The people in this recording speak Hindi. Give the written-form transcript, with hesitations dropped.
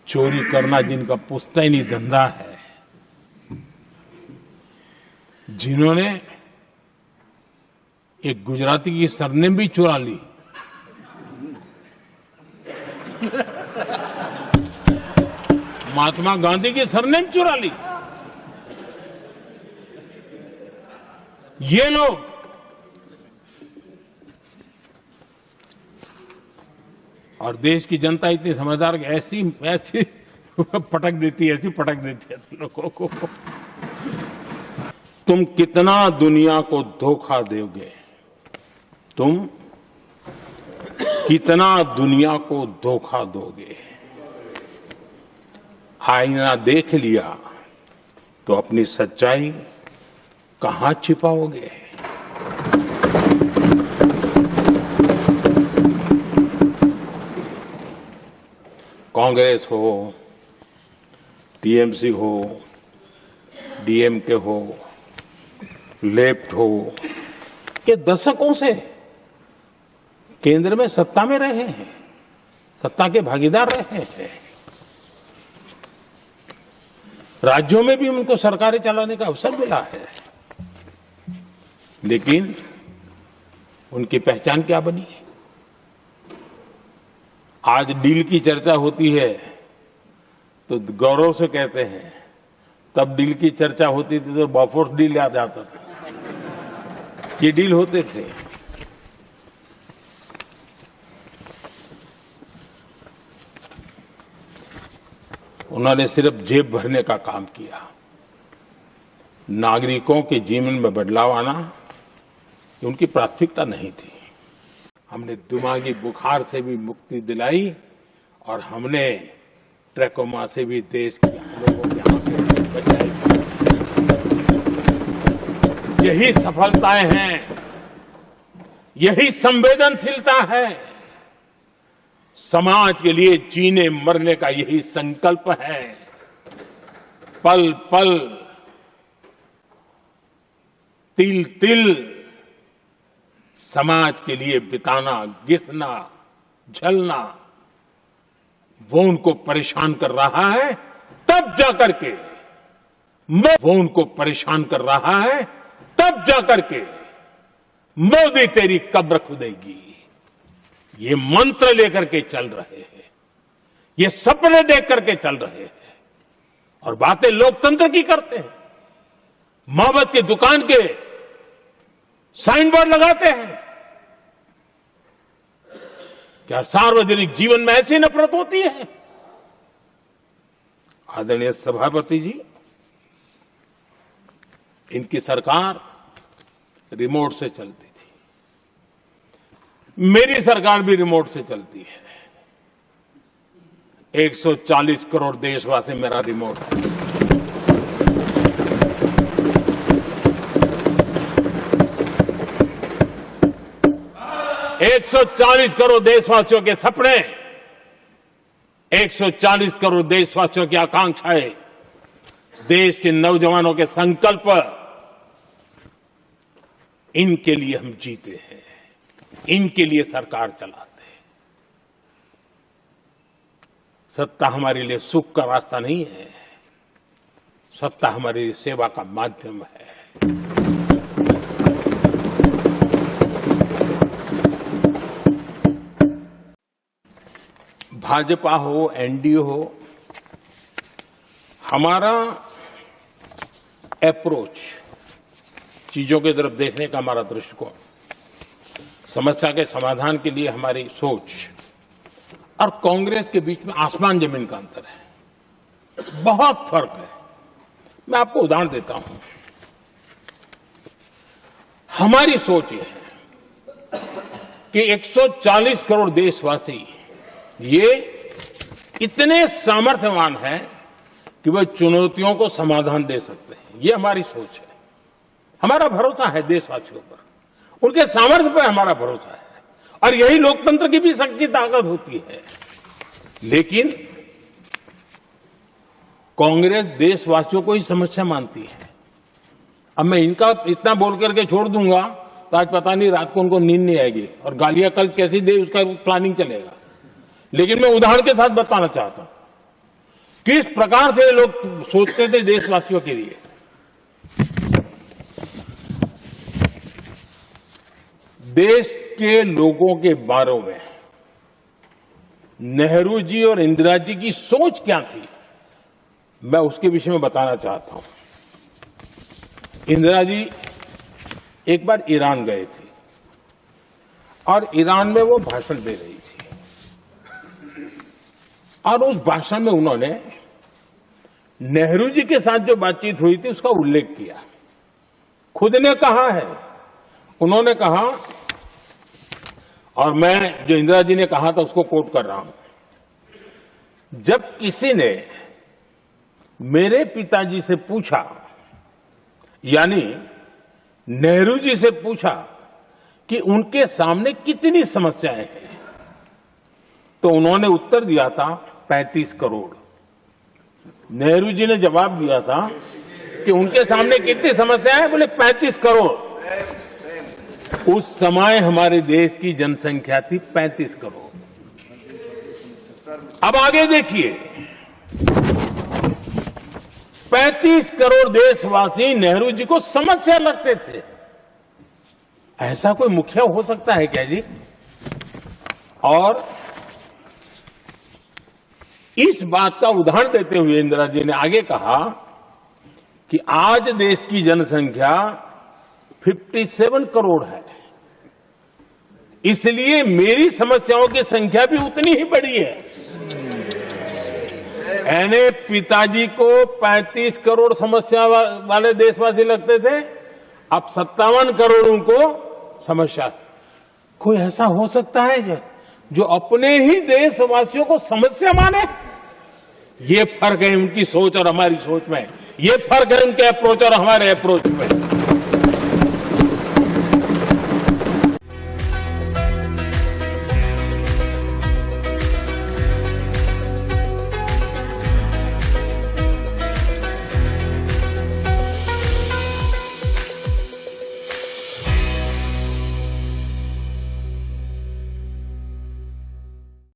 चोरी करना जिनका पुश्तैनी धंधा है, जिन्होंने एक गुजराती की सरनेम भी चुरा ली, महात्मा गांधी की सरनेम चुरा ली, ये लोग और देश की जनता इतनी समझदार कि ऐसी पटक देती है लोगों को। तुम कितना दुनिया को धोखा दोगे, तुम कितना दुनिया को धोखा दोगे। आईना देख लिया तो अपनी सच्चाई कहां छिपाओगे। कांग्रेस हो, टीएमसी हो, डीएमके हो, लेफ्ट हो, ये दशकों से केंद्र में सत्ता में रहे हैं, सत्ता के भागीदार रहे हैं। राज्यों में भी उनको सरकारें चलाने का अवसर मिला है, लेकिन उनकी पहचान क्या बनी। आज डील की चर्चा होती है तो गौरव से कहते हैं, तब डील की चर्चा होती थी तो बॉफोर्स डील याद आता था। ये डील होते थे। उन्होंने सिर्फ जेब भरने का काम किया। नागरिकों के जीवन में बदलाव आना ये उनकी प्राथमिकता नहीं थी। हमने दिमागी बुखार से भी मुक्ति दिलाई और हमने ट्रैकोमा से भी देश के लोगों की आंखें बचाई। यही सफलताएं हैं, यही संवेदनशीलता है। समाज के लिए जीने मरने का यही संकल्प है। पल पल, तिल तिल समाज के लिए बिताना, घिसना, झलना, वो उनको परेशान कर रहा है। तब जाकर के वो उनको परेशान कर रहा है, तब जाकर के मोदी तेरी कब्र खुदेगी। ये मंत्र लेकर के चल रहे हैं, ये सपने देख करके चल रहे हैं और बातें लोकतंत्र की करते हैं। मोहब्बत की दुकान के साइन बोर्ड लगाते हैं। क्या सार्वजनिक जीवन में ऐसी नफरत होती है? आदरणीय सभापति जी, इनकी सरकार रिमोट से चलती थी, मेरी सरकार भी रिमोट से चलती है। 140 करोड़ देशवासी मेरा रिमोट है। एक 140 करोड़ देशवासियों के सपने, 140 करोड़ देशवासियों की आकांक्षाएं, देश के नौजवानों के संकल्प, इनके लिए हम जीते हैं, इनके लिए सरकार चलाते हैं। सत्ता हमारे लिए सुख का रास्ता नहीं है, सत्ता हमारे लिए सेवा का माध्यम है। भाजपा हो, एनडीए हो, हमारा अप्रोच, चीजों की तरफ देखने का हमारा दृष्टिकोण, समस्या के समाधान के लिए हमारी सोच और कांग्रेस के बीच में आसमान जमीन का अंतर है, बहुत फर्क है। मैं आपको उदाहरण देता हूं। हमारी सोच ये है कि 140 करोड़ देशवासी ये इतने सामर्थ्यवान हैं कि वो चुनौतियों को समाधान दे सकते हैं। ये हमारी सोच है, हमारा भरोसा है देशवासियों पर, उनके सामर्थ्य पर हमारा भरोसा है और यही लोकतंत्र की भी सच्ची ताकत होती है। लेकिन कांग्रेस देशवासियों को ही समस्या मानती है। अब मैं इनका इतना बोल करके छोड़ दूंगा तो आज पता नहीं रात को उनको नींद नहीं आएगी और गालियां कल कैसी दे उसका प्लानिंग चलेगा। लेकिन मैं उदाहरण के साथ बताना चाहता हूं, किस प्रकार से लोग सोचते थे देशवासियों के लिए। देश के लोगों के बारे में नेहरू जी और इंदिरा जी की सोच क्या थी, मैं उसके विषय में बताना चाहता हूं। इंदिरा जी एक बार ईरान गए थे और ईरान में वो भाषण दे रही थी और उस भाषण में उन्होंने नेहरू जी के साथ जो बातचीत हुई थी उसका उल्लेख किया। खुद ने कहा है, उन्होंने कहा, और मैं जो इंदिरा जी ने कहा था उसको कोट कर रहा हूं, जब किसी ने मेरे पिताजी से पूछा, यानी नेहरू जी से पूछा कि उनके सामने कितनी समस्याएं हैं, तो उन्होंने उत्तर दिया था 35 करोड़। नेहरू जी ने जवाब दिया था कि उनके सामने कितनी समस्याएं हैं, बोले 35 करोड़। उस समय हमारे देश की जनसंख्या थी 35 करोड़। अब आगे देखिए, 35 करोड़ देशवासी नेहरू जी को समस्या लगते थे। ऐसा कोई मुखिया हो सकता है क्या जी? और इस बात का उदाहरण देते हुए इंदिरा जी ने आगे कहा कि आज देश की जनसंख्या 57 करोड़ है, इसलिए मेरी समस्याओं की संख्या भी उतनी ही बड़ी है। यानी पिताजी को 35 करोड़ समस्या वाले देशवासी लगते थे, अब 57 करोड़ उनको समस्या। कोई ऐसा हो सकता है जो अपने ही देशवासियों को समस्या माने? ये फर्क है उनकी सोच और हमारी सोच में, ये फर्क है उनके अप्रोच और हमारे अप्रोच में।